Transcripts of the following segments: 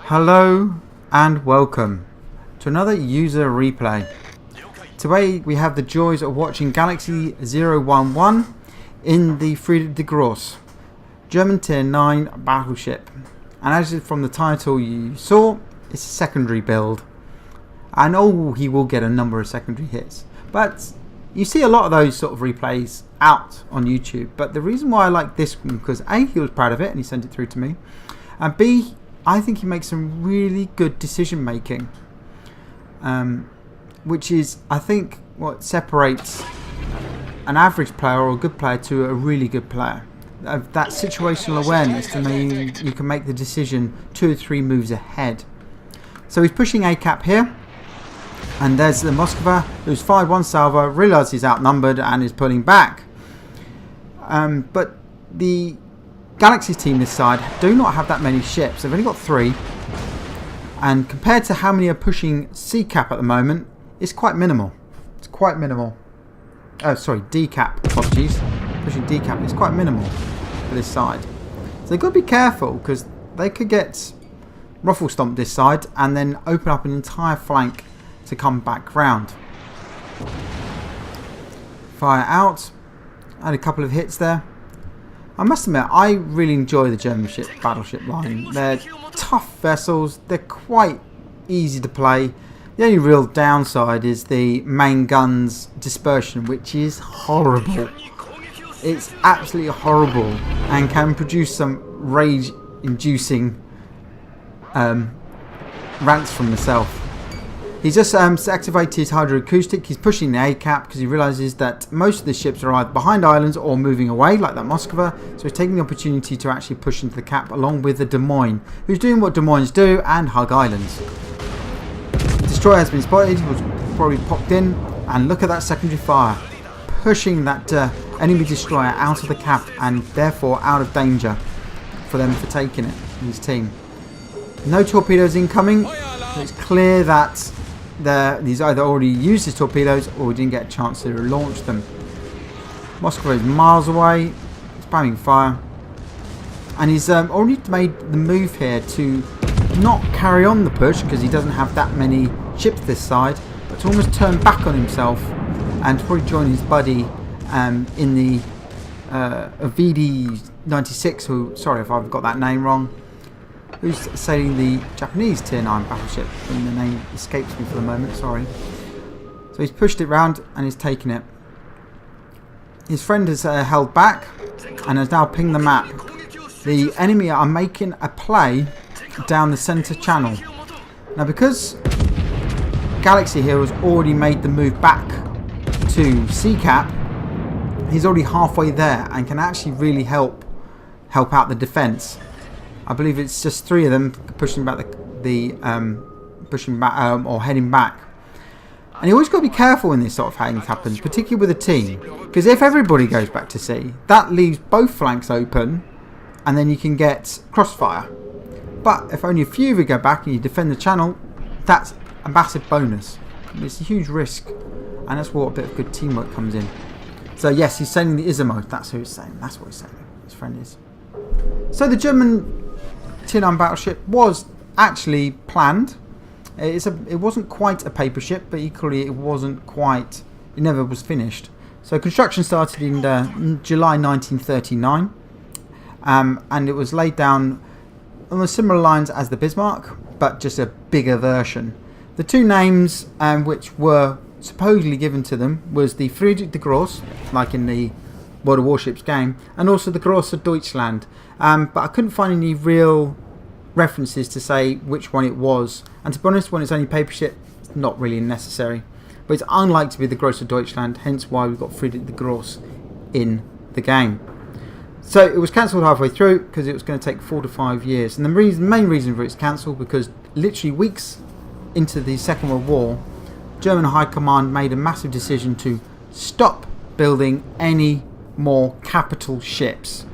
Hello and welcome to another user replay. Today we have the joys of watching Galaxy 011 in the Fredrich the Grosse German Tier 9 battleship. And as from the title you saw, it's a secondary build. And he will get a number of secondary hits. But you see a lot of those sort of replays out on YouTube. But the reason why I like this one, because A, he was proud of it and he sent it through to me. And B, I think he makes some really good decision making. Which is, I think, what separates an average player or a good player to a really good player. That situational awareness to mean you can make the decision 2 or 3 moves ahead. So he's pushing A cap here. And there's the Moskva, who's fired one salvo, realises he's outnumbered and is pulling back. But the Galaxy's team this side do not have that many ships. They've only got 3. And compared to how many are pushing C cap at the moment, it's quite minimal. It's quite minimal. Oh, sorry, D cap. Apologies. Pushing D cap is quite minimal for this side. So they've got to be careful because they could get ruffle stomped this side and then open up an entire flank to come back round. Fire out. Had a couple of hits there. I must admit, I really enjoy the German battleship line. They're tough vessels. They're quite easy to play. The only real downside is the main gun's dispersion, which is horrible. It's absolutely horrible and can produce some rage-inducing rants from myself. He's just activated his hydroacoustic. He's pushing the A cap because he realises that most of the ships are either behind islands or moving away, like that Moskva. So he's taking the opportunity to actually push into the cap along with the Des Moines, who's doing what Des Moines do and hug islands. Destroyer has been spotted. He was probably popped in, and look at that secondary fire, pushing that enemy destroyer out of the cap and therefore out of danger for them for taking it. His team. No torpedoes incoming. So it's clear that he's either already used his torpedoes or he didn't get a chance to launch them. Moskva is miles away, spamming fire, and he's already made the move here to not carry on the push because he doesn't have that many ships this side, but to almost turn back on himself and probably join his buddy in the VD-96, who, sorry if I've got that name wrong, who's sailing the Japanese Tier 9 battleship, and the name escapes me for the moment, sorry. So he's pushed it round and he's taken it. His friend has held back and has now pinged the map. The enemy are making a play down the centre channel. Now because Galaxy here has already made the move back to C cap, he's already halfway there and can actually really help out the defence. I believe it's just 3 of them pushing back or heading back. And you always got to be careful when this sort of thing happens, particularly with a team, because if everybody goes back to sea, that leaves both flanks open, and then you can get crossfire. But if only a few of you go back and you defend the channel, that's a massive bonus. It's a huge risk, and that's where a bit of good teamwork comes in. So yes, he's sailing the Izumo. That's who he's sailing. That's what he's sailing. His friend is. So the German Tier 9 battleship was actually planned. It wasn't quite a paper ship, but equally it never was finished. So construction started in July 1939, and it was laid down on the similar lines as the Bismarck, but just a bigger version. The 2 names which were supposedly given to them was the Fredrich the Grosse, like in the World of Warships game, and also the Grosse Deutschland. But I couldn't find any real references to say which one it was. And to be honest, when it's only paper ship, it's not really necessary. But it's unlikely to be the Grosse Deutschland, hence why we've got Fredrich the Grosse in the game. So it was cancelled halfway through because it was going to take 4 to 5 years. And the main reason for it's cancelled because literally weeks into the Second World War, German High Command made a massive decision to stop building any more capital ships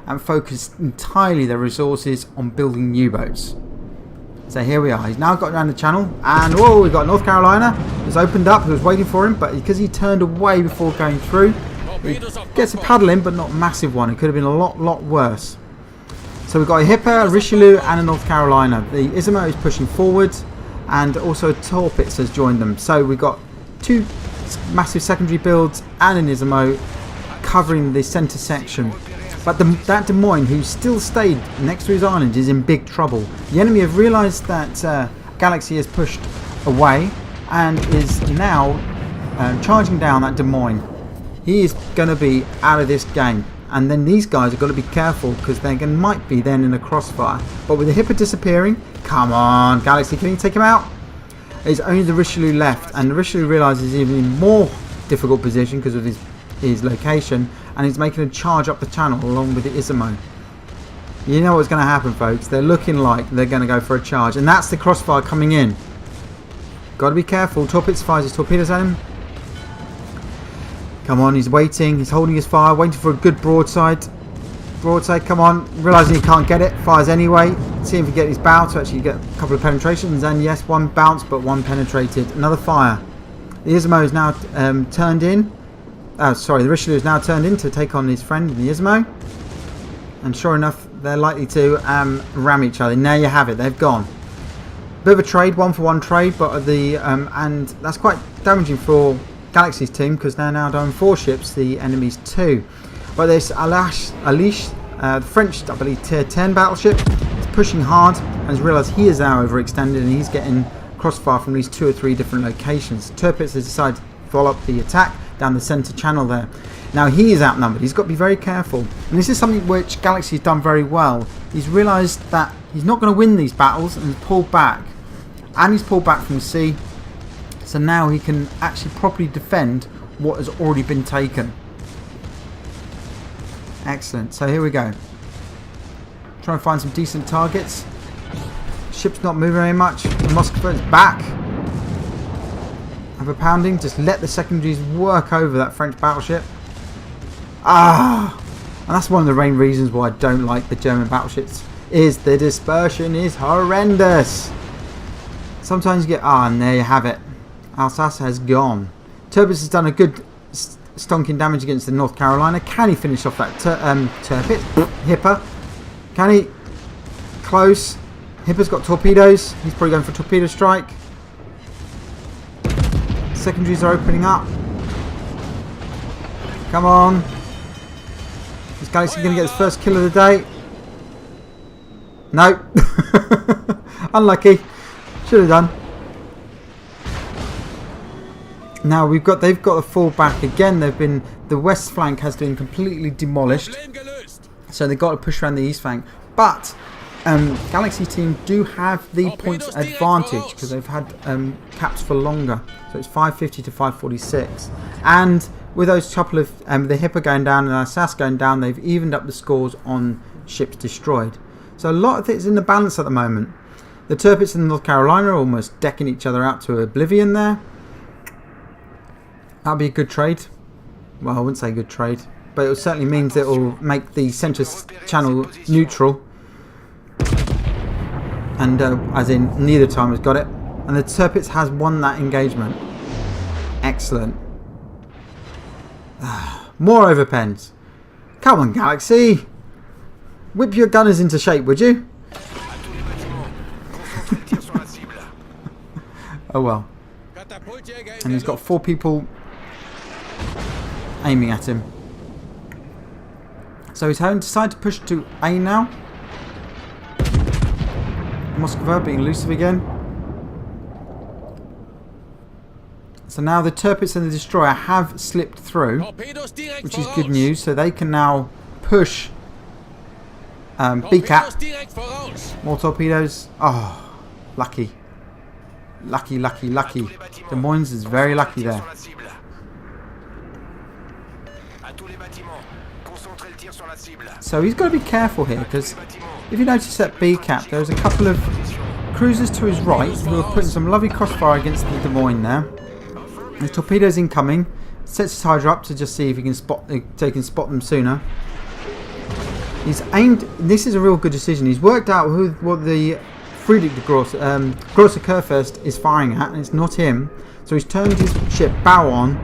and focus entirely their resources on building U-boats. So here we are. He's now got around the channel, and whoa, we've got North Carolina. It's opened up. It was waiting for him, but because he turned away before going through, he gets a paddle in, but not a massive one. It could have been a lot worse. So we've got a Hipper, a Richelieu and a North Carolina. The Izumo is pushing forward and also a Torpitz has joined them. So we've got two massive secondary builds and an Izumo covering the centre section. But that Des Moines, who still stayed next to his island, is in big trouble. The enemy have realised that Galaxy has pushed away and is now charging down that Des Moines. He is going to be out of this game. And then these guys have got to be careful because they might be then in a crossfire. But with the Hipper disappearing, come on, Galaxy, can you take him out? It's only the Richelieu left, and the Richelieu realises he's even in more difficult position because of his location, and he's making a charge up the channel along with the Izumo. You know what's going to happen, folks. They're looking like they're going to go for a charge, and that's the crossfire coming in. Got to be careful. Torpitz fires his torpedoes at him. Come on, he's waiting. He's holding his fire, waiting for a good broadside. Broadside, come on. Realising he can't get it, fires anyway. See if he can get his bow to actually get a couple of penetrations. And yes, one bounced, but one penetrated. Another fire. The Izumo is now turned in. Oh, sorry, the Richelieu is now turned in to take on his friend, the Izumo. And sure enough, they're likely to ram each other. Now you have it, they've gone. Bit of a trade, 1-for-1 trade, but and that's quite damaging for Galaxy's team because they're now down 4 ships, the enemy's 2. But this Alish, the French, I believe, tier 10 battleship, is pushing hard and has realised he is now overextended and he's getting crossfire from these 2 or 3 different locations. Torpitz has decided to follow up the attack down the centre channel there. Now he is outnumbered, he's got to be very careful. And this is something which Galaxy has done very well. He's realised that he's not going to win these battles and he's pulled back. And he's pulled back from the sea. So now he can actually properly defend what has already been taken. Excellent. So here we go. Try and find some decent targets. Ship's not moving very much. Moskva is back. Have a pounding. Just let the secondaries work over that French battleship. And that's one of the main reasons why I don't like the German battleships. Is the dispersion is horrendous. Sometimes you get and there you have it. Alsace has gone. Torpitz has done a good stonking damage against the North Carolina. Can he finish off that Torpitz? Hipper. Can he? Close. Hipper's got torpedoes. He's probably going for a torpedo strike. Secondaries are opening up. Come on. Is Galaxy going to get his first kill of the day? No. Unlucky. Should have done. Now they've got to fall back again. The west flank has been completely demolished, so they've got to push around the east flank. But Galaxy team do have the points advantage because they've had caps for longer. So it's 550 to 546, and with those couple of the Hipper going down and Alsace going down, they've evened up the scores on ships destroyed. So a lot of it's in the balance at the moment. The Torpitz and the North Carolina are almost decking each other out to oblivion there. That'll be a good trade. Well, I wouldn't say good trade, but it certainly means it will make the centre channel neutral. And as in, neither time has got it. And the Torpitz has won that engagement. Excellent. More overpens. Come on, Galaxy. Whip your gunners into shape, would you? Oh well. And he's got 4 people aiming at him. So he's decided to push to A now. Moskva being elusive again. So now the Torpitz and the Destroyer have slipped through, which is good news. So they can now push B-cap. More torpedoes. Oh, lucky. Lucky, lucky, lucky. Des Moines is very lucky there. So he's got to be careful here, because if you notice at B-cap, there's a couple of cruisers to his right who are putting some lovely crossfire against the Des Moines there. The torpedoes incoming. Sets his Hydra up to just see if he can spot them sooner. He's aimed. This is a real good decision. He's worked out what the Fredrich the Grosse, Grosse Kurfürst is firing at, and it's not him. So he's turned his ship bow on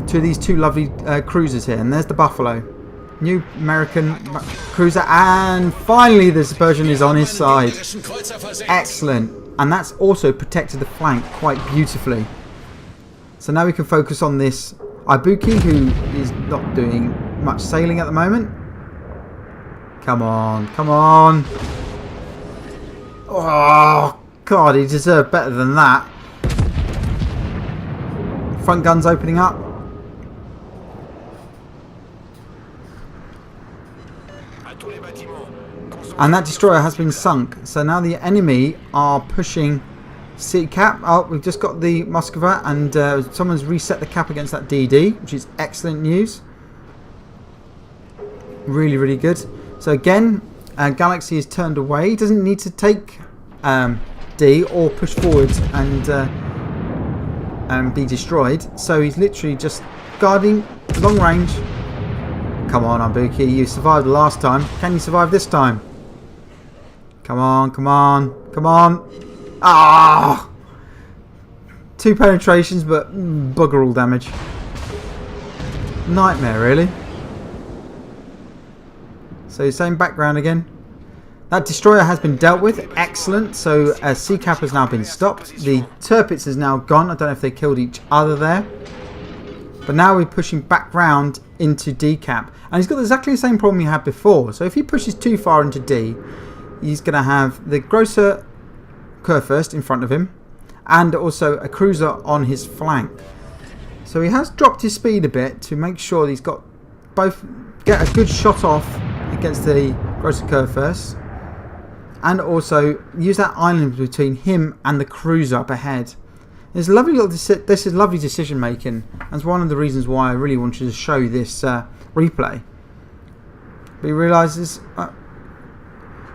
to these 2 lovely cruisers here, and there's the Buffalo. new American cruiser, and finally the Dispersion is on his side. Excellent. And that's also protected the flank quite beautifully. So now we can focus on this Ibuki, who is not doing much sailing at the moment. Come on, come on. Oh, God, he deserved better than that. Front guns opening up. And that destroyer has been sunk. So now the enemy are pushing city cap. Oh, we've just got the Moskva, and someone's reset the cap against that DD, which is excellent news. Really, really good. So again, Galaxy is turned away. He doesn't need to take D or push forwards and be destroyed. So he's literally just guarding long range. Come on, Ibuki, you survived the last time. Can you survive this time? Come on, come on, come on. Ah! 2 penetrations, but bugger all damage. Nightmare, really. So same background again. That destroyer has been dealt with. Excellent. So C-cap has now been stopped. The Tirpitz is now gone. I don't know if they killed each other there. But now we're pushing back round into D-cap. And he's got exactly the same problem he had before. So if he pushes too far into D, he's going to have the Grosse Kurfürst in front of him. And also a cruiser on his flank. So he has dropped his speed a bit to make sure he's got both, get a good shot off against the Grosse Kurfürst. And also use that island between him and the cruiser up ahead. It's lovely little this is lovely decision making. That's one of the reasons why I really wanted to show this replay. But he realises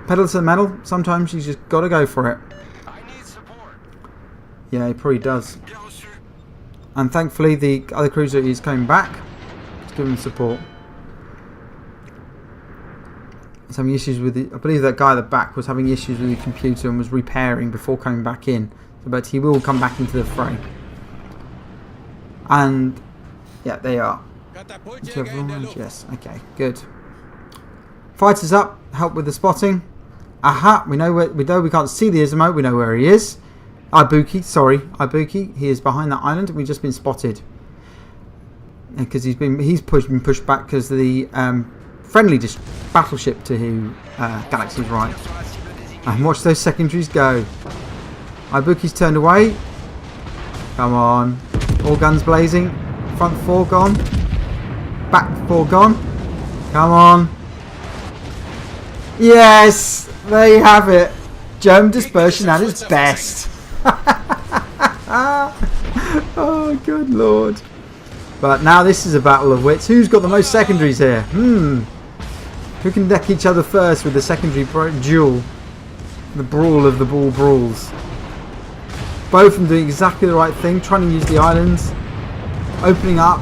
pedal to the metal. Sometimes you just got to go for it. I need support. Yeah, he probably does. And thankfully the other cruiser is coming back. Let's give him support. Having issues with it. I believe that guy at the back was having issues with the computer and was repairing before coming back in. But he will come back into the fray. And yeah, they are. Yes, okay, good. Fighters up, help with the spotting. Aha, we know we can't see the Izumo, we know where he is. Ibuki, sorry, Ibuki, he is behind that island. We've just been spotted. Because he's been pushed back because the friendly battleship to who Galaxy's right. And watch those secondaries go. Ibuki's turned away. Come on. All guns blazing. Front 4 gone. Back 4 gone. Come on. Yes! There you have it. German dispersion at its best. Oh, good lord. But now this is a battle of wits. Who's got the most secondaries here? Who can deck each other first with the secondary duel? The brawl of the ball brawls. Both of them doing exactly the right thing, trying to use the islands, opening up.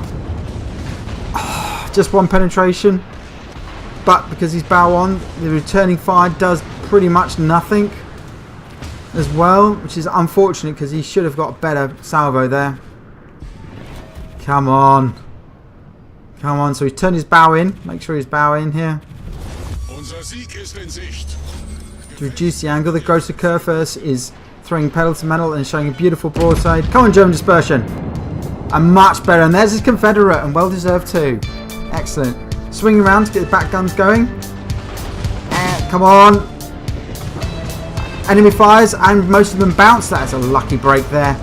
Just 1 penetration, but because he's bow on, the returning fire does pretty much nothing as well, which is unfortunate because he should have got a better salvo there. Come on. Come on, so he's turned his bow in. Make sure he's bow in here. To reduce the angle, the Grosse Kurfürst is throwing pedal to metal and showing a beautiful broadside. Come on, German dispersion. And much better. And there's his Confederate, and well deserved too. Excellent. Swing around to get the back guns going. Come on. Enemy fires, and most of them bounce. That's a lucky break there.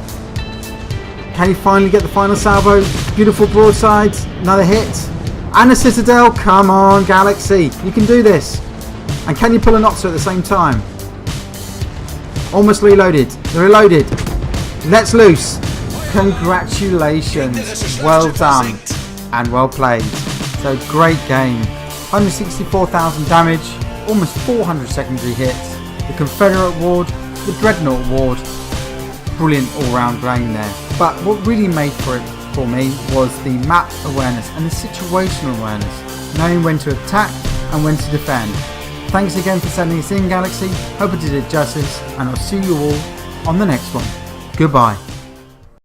Can he finally get the final salvo? Beautiful broadsides. Another hit. And a Citadel. Come on, Galaxy. You can do this. And can you pull an Otzer at the same time? Almost reloaded. They're reloaded. Let's loose. Congratulations. Well done. And well played. So great game. 164,000 damage. Almost 400 secondary hits. The Confederate Ward. The Dreadnought Ward. Brilliant all-round game there. But what really made for me was the map awareness and the situational awareness. Knowing when to attack and when to defend. Thanks again for sending us in, Galaxy. Hope I did it justice, and I'll see you all on the next one. Goodbye.